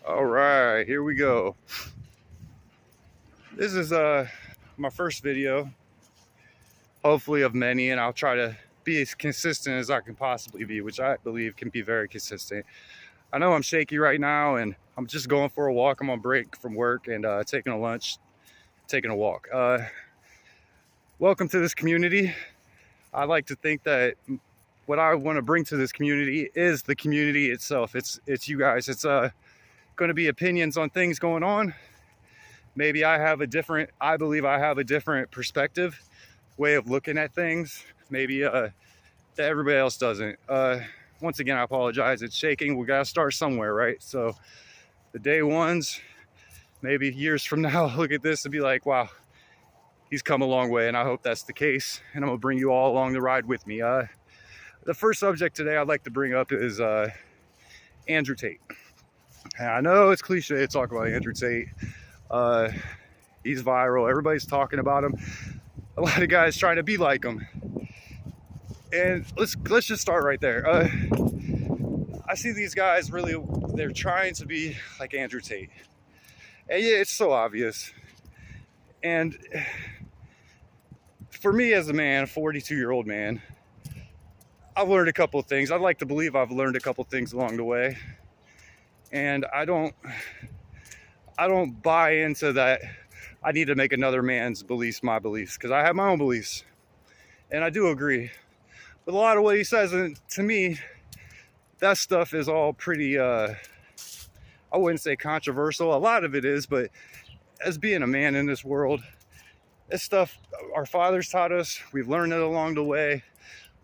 All right, here we go. This is my first video, hopefully of many, and I'll try to be as consistent as I can possibly be, which I believe can be very consistent. I know I'm shaky right now, and I'm just going for a walk. I'm on break from work and taking a lunch, taking a walk. Welcome to this community. I like to think that what I want to bring to this community is the community itself. It's you guys. It's going to be opinions on things going on. Maybe I believe I have a different perspective, way of looking at things. Maybe that everybody else doesn't. Once again, I apologize. It's shaking. We got to start somewhere, right? So the day ones, maybe years from now, look at this and be like, wow, he's come a long way. And I hope that's the case. And I'm going to bring you all along the ride with me. The first subject today I'd like to bring up is Andrew Tate. And I know it's cliche to talk about Andrew Tate. He's viral. Everybody's talking about him. A lot of guys trying to be like him. And let's just start right there. I see these guys they're trying to be like Andrew Tate. And yeah, it's so obvious. And for me as a man, a 42-year-old man, I've learned a couple of things. I'd like to believe I've learned a couple of things along the way. And I don't buy into that I need to make another man's beliefs my beliefs, because I have my own beliefs. And I do agree. But a lot of what he says, and to me, that stuff is all pretty, I wouldn't say controversial. A lot of it is, but as being a man in this world, this stuff our fathers taught us. We've learned it along the way.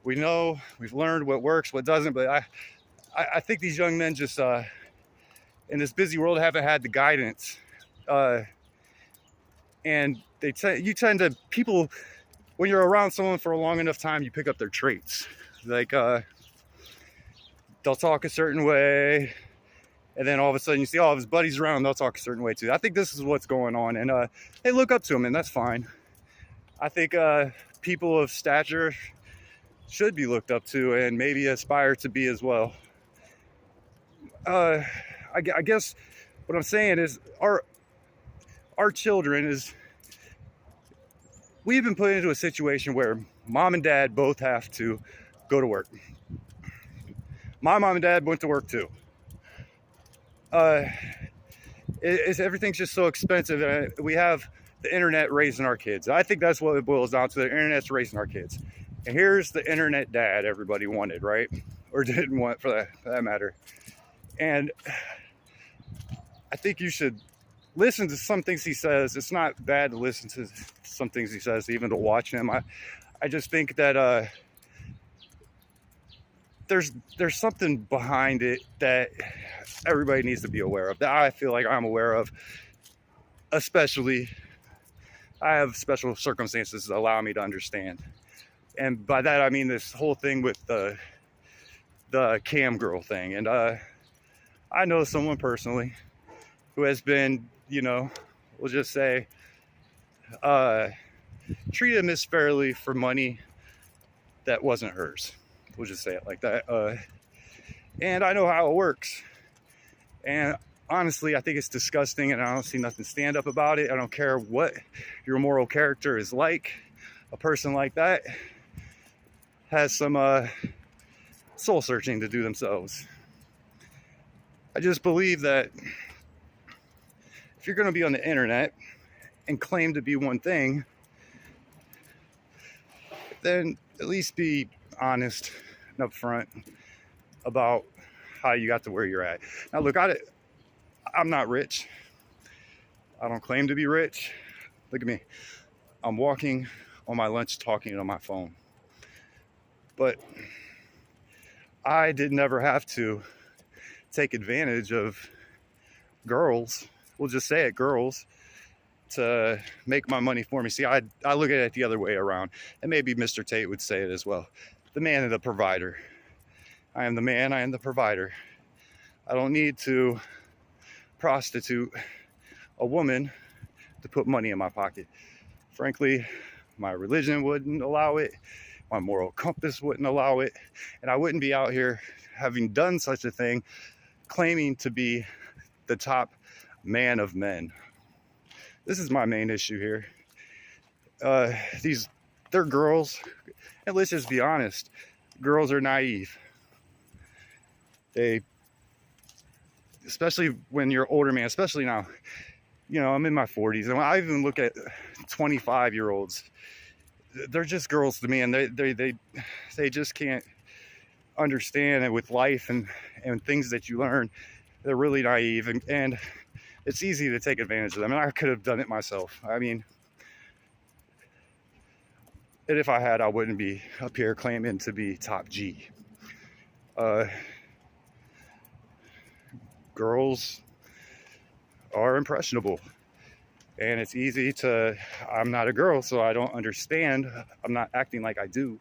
We know, we've learned what works, what doesn't. But I think these young men just, in this busy world, haven't had the guidance. And people, when you're around someone for a long enough time, you pick up their traits. Like, they'll talk a certain way, and then all of a sudden you see all of his buddies around, they'll talk a certain way too. I think this is what's going on, and they look up to him, and that's fine. I think people of stature should be looked up to and maybe aspire to be as well. I guess what I'm saying is our children we've been put into a situation where mom and dad both have to go to work. My mom and dad went to work too. Everything's just so expensive, and we have the internet raising our kids. I think that's what it boils down to. The internet's raising our kids. And here's the internet dad everybody wanted, right? Or didn't want, for that matter. And I think you should listen to some things he says. It's not bad to listen to some things he says, even to watch him. I just think that there's something behind it that everybody needs to be aware of, that I feel like I'm aware of. Especially, I have special circumstances that allow me to understand. And by that I mean this whole thing with the cam girl thing. And I know someone personally who has been, we'll just say, treated misfairly for money that wasn't hers. We'll just say it like that. And I know how it works. And honestly, I think it's disgusting, and I don't see nothing stand up about it. I don't care what your moral character is like. A person like that has some soul searching to do themselves. I just believe that if you're going to be on the internet and claim to be one thing, then at least be honest and upfront about how you got to where you're at. Now, look, I'm not rich. I don't claim to be rich. Look at me. I'm walking on my lunch talking on my phone. But I did never have to take advantage of girls, we'll just say it, girls, to make my money for me. See, I look at it the other way around, and maybe Mr. Tate would say it as well. The man and the provider. I am the man, I am the provider. I don't need to prostitute a woman to put money in my pocket. Frankly, my religion wouldn't allow it. My moral compass wouldn't allow it. And I wouldn't be out here having done such a thing, claiming to be the top man of men. This is my main issue here. They're girls, and let's just be honest, girls are naive. They, especially when you're older, man, especially now, you know, I'm in my 40s, and I even look at 25-year-olds. They're just girls to me, and they just can't understand it with life and things that you learn. They're really naive, and it's easy to take advantage of them. And I could have done it myself. I mean, and if I had, I wouldn't be up here claiming to be top G. Girls are impressionable, and it's easy to, I'm not a girl, so I don't understand. I'm not acting like I do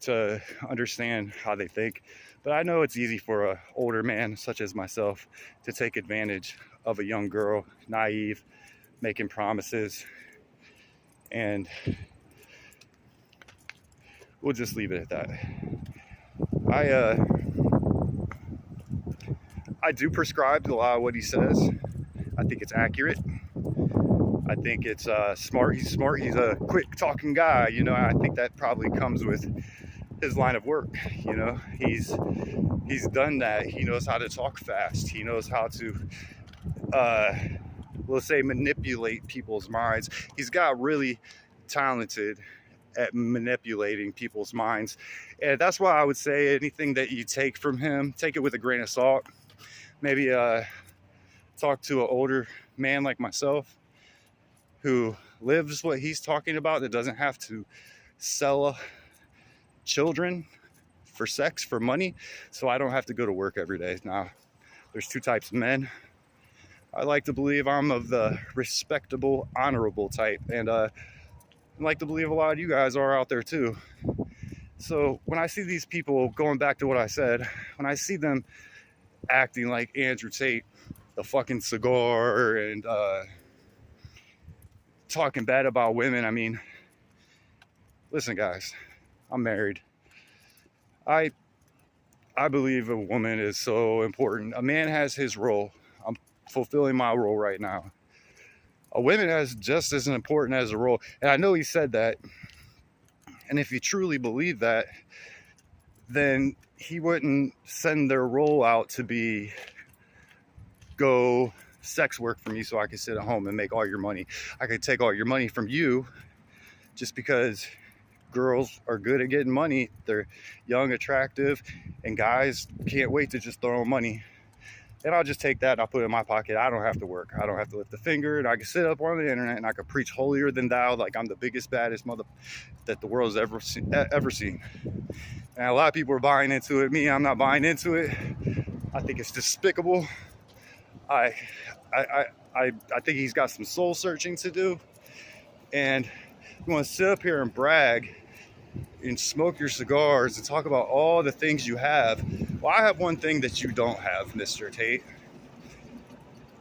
to understand how they think. But I know it's easy for an older man such as myself to take advantage of a young girl, naive, making promises, and we'll just leave it at that. I do prescribe to a lot of what he says. I think it's accurate. I think it's smart. He's smart. He's a quick talking guy. You know, I think that probably comes with his line of work. You know, he's done that. He knows how to talk fast. He knows how to, let's say, manipulate people's minds. He's got really talented at manipulating people's minds, and that's why I would say anything that you take from him, take it with a grain of salt. Maybe talk to an older man like myself who lives what he's talking about, that doesn't have to sell children for sex, for money, so I don't have to go to work every day. Now, there's two types of men. I like to believe I'm of the respectable, honorable type, and I like to believe a lot of you guys are out there too. So when I see these people, going back to what I said, when I see them acting like Andrew Tate, the fucking cigar, and talking bad about women, I mean, listen guys, I'm married. I believe a woman is so important. A man has his role. I'm fulfilling my role right now. A woman has just as important as a role. And I know he said that. And if you truly believe that, then he wouldn't send their role out to be, go sex work for me so I could sit at home and make all your money. I could take all your money from you just because girls are good at getting money. They're young, attractive, and guys can't wait to just throw money. And I'll just take that and I'll put it in my pocket. I don't have to work. I don't have to lift a finger, and I can sit up on the internet and I can preach holier than thou like I'm the biggest, baddest mother that the world's ever seen. And a lot of people are buying into it. Me, I'm not buying into it. I think it's despicable. I think he's got some soul searching to do. And you want to sit up here and brag and smoke your cigars and talk about all the things you have. Well, I have one thing that you don't have, Mr. Tate,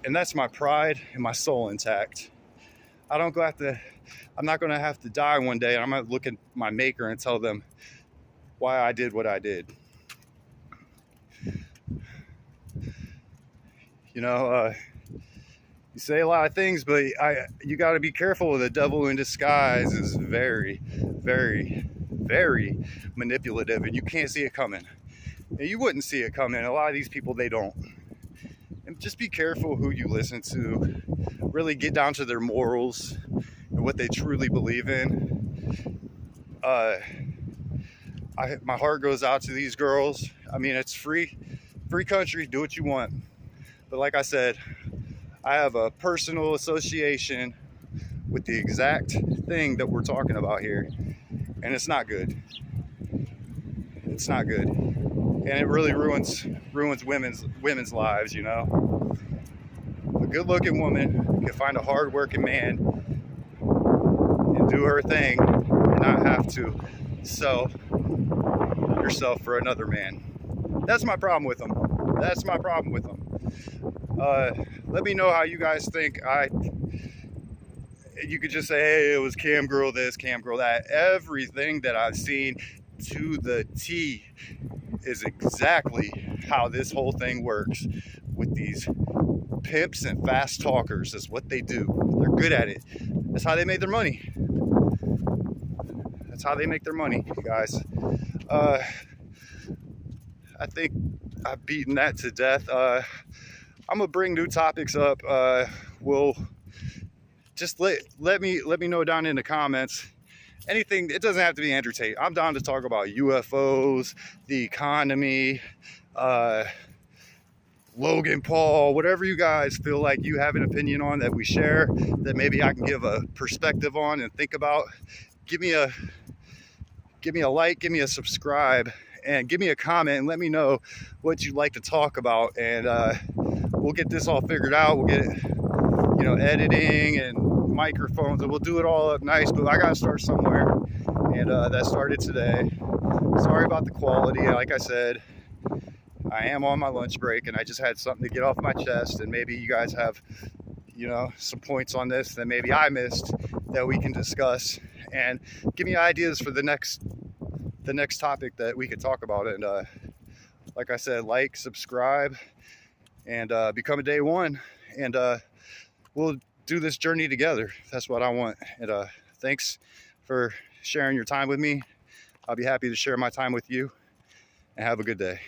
and that's my pride and my soul intact. I'm not going to have to die one day, and I'm going to look at my maker and tell them why I did what I did. You know, you say a lot of things, but you got to be careful. The devil in disguise is very, very, very manipulative, and you can't see it coming. And you wouldn't see it coming. A lot of these people, they don't. And just be careful who you listen to. Really get down to their morals and what they truly believe in. My heart goes out to these girls. I mean, it's free country. Do what you want. But like I said, I have a personal association with the exact thing that we're talking about here, and it's not good. It's not good, and it really ruins women's lives. You know, a good-looking woman can find a hard-working man and do her thing, and not have to sell yourself for another man. That's my problem with them. That's my problem with them. Let me know how you guys think. You could just say, hey, it was cam girl this, cam girl that. Everything that I've seen to the T is exactly how this whole thing works with these pimps and fast talkers. Is what they do. They're good at it. That's how they made their money. That's how they make their money, guys. I think I've beaten that to death. I'm gonna bring new topics up. We'll just let me know down in the comments. Anything, it doesn't have to be Andrew Tate. I'm down to talk about UFOs, the economy, Logan Paul, whatever you guys feel like you have an opinion on that we share, that maybe I can give a perspective on and think about. Give me a like, give me a subscribe, and give me a comment and let me know what you'd like to talk about. And we'll get this all figured out. We'll get it, editing and microphones, and we'll do it all up nice. But I gotta start somewhere, and that started today. Sorry about the quality. Like I said, I am on my lunch break, and I just had something to get off my chest. And maybe you guys have, some points on this that maybe I missed that we can discuss, and give me ideas for the next topic that we could talk about. And like I said, like, subscribe, and become a day one, and we'll do this journey together. That's what I want. And thanks for sharing your time with me. I'll be happy to share my time with you, and have a good day.